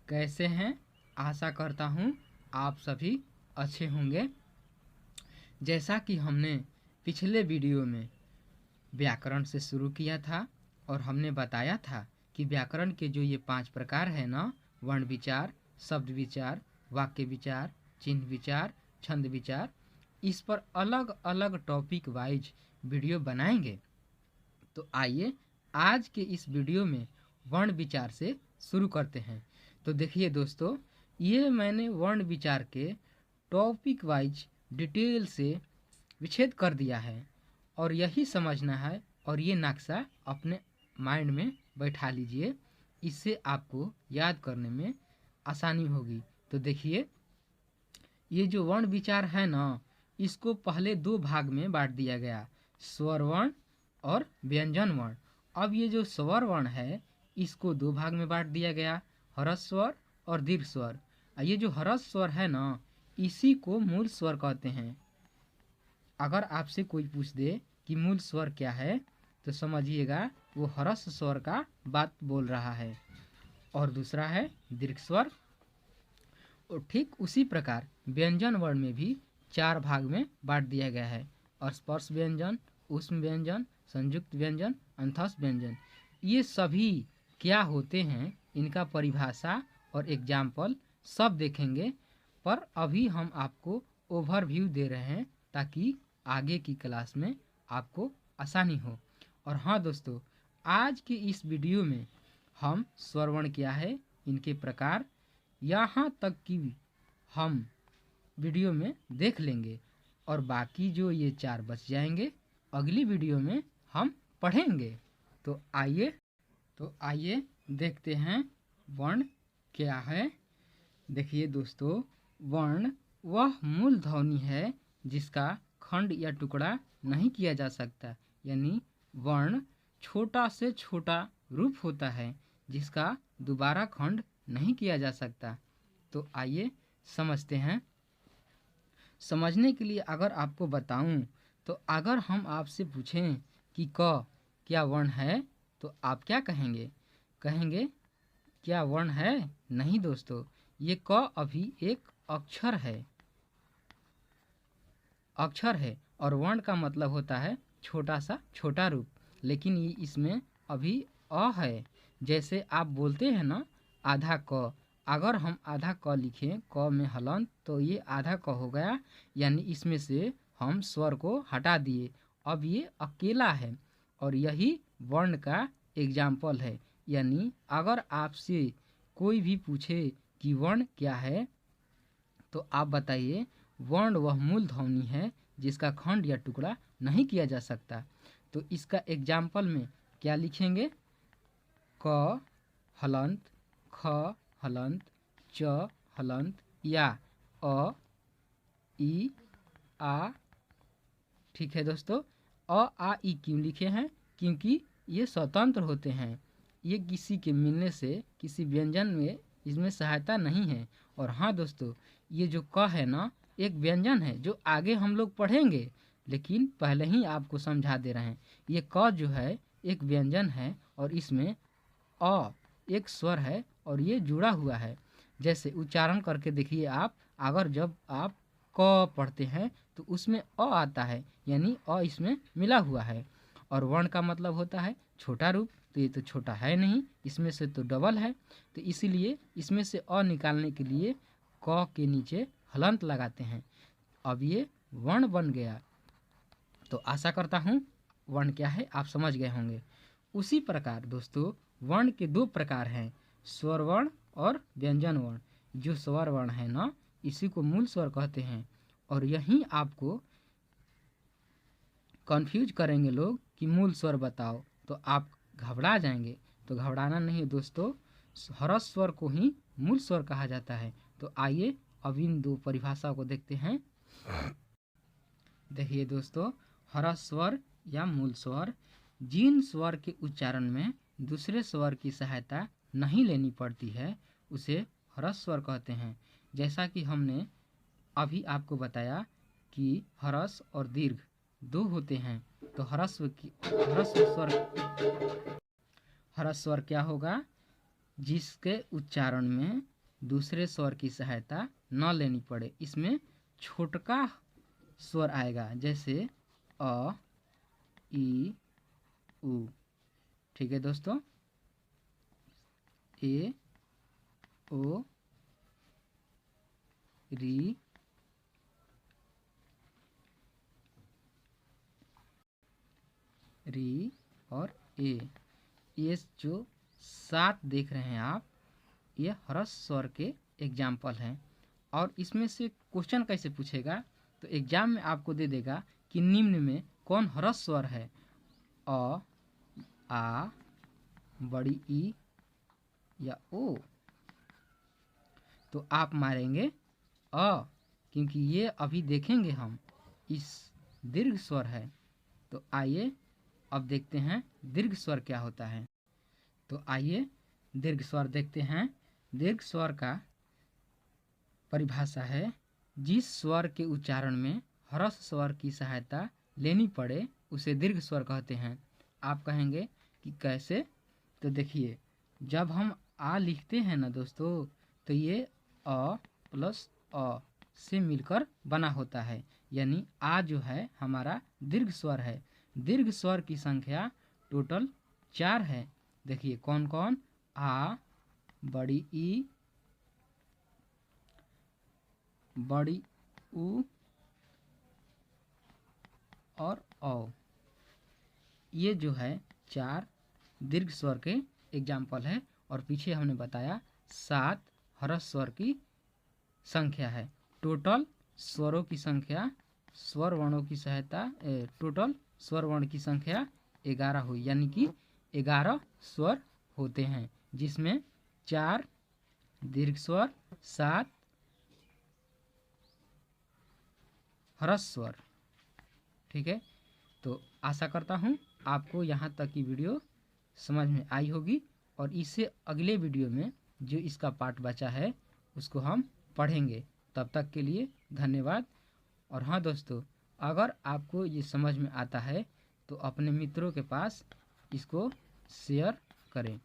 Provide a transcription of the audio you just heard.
कैसे हैं? आशा करता हूँ आप सभी अच्छे होंगे। जैसा कि हमने पिछले वीडियो में व्याकरण से शुरू किया था और हमने बताया था कि व्याकरण के जो ये 5 प्रकार है ना, वर्ण विचार, शब्द विचार, वाक्य विचार, चिन्ह विचार, छंद विचार, इस पर अलग अलग टॉपिक वाइज वीडियो बनाएंगे। तो आइए आज के इस वीडियो में वर्ण विचार से शुरू करते हैं। तो देखिए दोस्तों, ये मैंने वर्ण विचार के टॉपिक वाइज डिटेल से विच्छेद कर दिया है और यही समझना है और ये नक्शा अपने माइंड में बैठा लीजिए, इससे आपको याद करने में आसानी होगी। तो देखिए, ये जो वर्ण विचार है ना, इसको पहले 2 भाग में बांट दिया गया, स्वर वर्ण और व्यंजन वर्ण। अब ये जो स्वर वर्ण है इसको 2 भाग में बांट दिया गया, ह्रस्व स्वर और दीर्घ स्वर। ये जो ह्रस्व स्वर है ना, इसी को मूल स्वर कहते हैं। अगर आपसे कोई पूछ दे कि मूल स्वर क्या है तो समझिएगा वो ह्रस्व स्वर का बात बोल रहा है। और दूसरा है दीर्घ स्वर। और ठीक उसी प्रकार व्यंजन वर्ण में भी 4 भाग में बांट दिया गया है, स्पर्श व्यंजन, ऊष्म व्यंजन, संयुक्त व्यंजन, अंतस्थ व्यंजन। ये सभी क्या होते हैं, इनका परिभाषा और एग्जाम्पल सब देखेंगे, पर अभी हम आपको ओवरव्यू दे रहे हैं ताकि आगे की क्लास में आपको आसानी हो। और हाँ दोस्तों, आज के इस वीडियो में हम स्वर वर्ण क्या है, इनके प्रकार, यहाँ तक कि हम वीडियो में देख लेंगे और बाकी जो ये 4 बच जाएंगे अगली वीडियो में हम पढ़ेंगे। तो आइए देखते हैं वर्ण क्या है। देखिए दोस्तों, वर्ण वह मूल ध्वनि है जिसका खंड या टुकड़ा नहीं किया जा सकता, यानी वर्ण छोटा से छोटा रूप होता है जिसका दोबारा खंड नहीं किया जा सकता। तो आइए समझते हैं। समझने के लिए अगर आपको बताऊं तो अगर हम आपसे पूछें कि क क्या वर्ण है तो आप क्या कहेंगे? कहेंगे क्या वर्ण है? नहीं दोस्तों, ये क अभी एक अक्षर है और वर्ण का मतलब होता है छोटा सा छोटा रूप, लेकिन ये इसमें अभी अ है। जैसे आप बोलते हैं ना आधा क, अगर हम आधा क लिखें क में हलंत तो ये आधा क हो गया, यानी इसमें से हम स्वर को हटा दिए, अब ये अकेला है। और यही वर्ण का एग्जाम्पल है। यानी अगर आपसे कोई भी पूछे कि वर्ण क्या है तो आप बताइए वर्ण वह मूल ध्वनि है जिसका खंड या टुकड़ा नहीं किया जा सकता। तो इसका एग्जाम्पल में क्या लिखेंगे? क हलंत, ख हलंत, च हलंत या अ, ई, आ। ठीक है दोस्तों, अ, आ, ई क्यों लिखे हैं? क्योंकि ये स्वतंत्र होते हैं, ये किसी के मिलने से किसी व्यंजन में इसमें सहायता नहीं है। और हाँ दोस्तों, ये जो क है ना, एक व्यंजन है जो आगे हम लोग पढ़ेंगे, लेकिन पहले ही आपको समझा दे रहे हैं। ये क जो है एक व्यंजन है और इसमें अ एक स्वर है और ये जुड़ा हुआ है। जैसे उच्चारण करके देखिए आप, अगर जब आप क पढ़ते हैं तो उसमें अ आता है, यानी अ इसमें मिला हुआ है। और वर्ण का मतलब होता है छोटा रूप, तो ये तो छोटा है नहीं, इसमें से तो डबल है, तो इसीलिए इसमें से अ निकालने के लिए क के नीचे हलंत लगाते हैं। अब ये वर्ण बन गया। तो आशा करता हूँ वर्ण क्या है आप समझ गए होंगे। उसी प्रकार दोस्तों, वर्ण के 2 प्रकार हैं, स्वर वर्ण और व्यंजन वर्ण। जो स्वर वर्ण है ना, इसी को मूल स्वर कहते हैं। और यहीं आपको कंफ्यूज करेंगे लोग कि मूल स्वर बताओ, तो आप घबरा जाएंगे। तो घबराना नहीं दोस्तों, ह्रस्व स्वर को ही मूल स्वर कहा जाता है। तो आइए अब इन 2 परिभाषा को देखते हैं। देखिए दोस्तों, ह्रस्व स्वर या मूल स्वर, जिन स्वर के उच्चारण में दूसरे स्वर की सहायता नहीं लेनी पड़ती है उसे ह्रस्व स्वर कहते हैं। जैसा कि हमने अभी आपको बताया कि ह्रस्व और दीर्घ 2 होते हैं, तो ह्रस्व स्वर क्या होगा? जिसके उच्चारण में दूसरे स्वर की सहायता न लेनी पड़े। इसमें छोटका स्वर आएगा, जैसे अ, ई, उ। ठीक है दोस्तों, ए, ओ, री, री और ए। ये जो 7 देख रहे हैं आप, ये ह्रस्व स्वर के एग्जाम्पल हैं। और इसमें से क्वेश्चन कैसे पूछेगा, तो एग्जाम में आपको दे देगा कि निम्न में कौन ह्रस्व स्वर है, अ, आ, बड़ी ई या ओ। तो आप मारेंगे अ, क्योंकि ये अभी देखेंगे हम इस दीर्घ स्वर है। तो आइए अब देखते हैं दीर्घ स्वर क्या होता है। तो आइए दीर्घ स्वर देखते हैं। दीर्घ स्वर का परिभाषा है, जिस स्वर के उच्चारण में ह्रस्व स्वर की सहायता लेनी पड़े उसे दीर्घ स्वर कहते हैं। आप कहेंगे कि कैसे, तो देखिए, जब हम आ लिखते हैं ना दोस्तों, तो ये अ प्लस अ से मिलकर बना होता है, यानी आ जो है हमारा दीर्घ स्वर है। दीर्घ स्वर की संख्या टोटल 4 है। देखिए कौन कौन, आ, बड़ी ई, बड़ी उ और औ। ये जो है 4 दीर्घ स्वर के एग्जाम्पल है। और पीछे हमने बताया 7 ह्रस्व स्वर की संख्या है। टोटल स्वरों की संख्या, स्वर वर्णों की सहायता, टोटल स्वर वर्ण की संख्या 11 हुई, यानी कि 11 स्वर होते हैं, जिसमें 4 दीर्घ स्वर, 7 ह्रस्व स्वर। ठीक है, तो आशा करता हूँ आपको यहाँ तक की वीडियो समझ में आई होगी। और इससे अगले वीडियो में जो इसका पार्ट बचा है उसको हम पढ़ेंगे। तब तक के लिए धन्यवाद। और हाँ दोस्तों, अगर आपको ये समझ में आता है तो अपने मित्रों के पास इसको शेयर करें।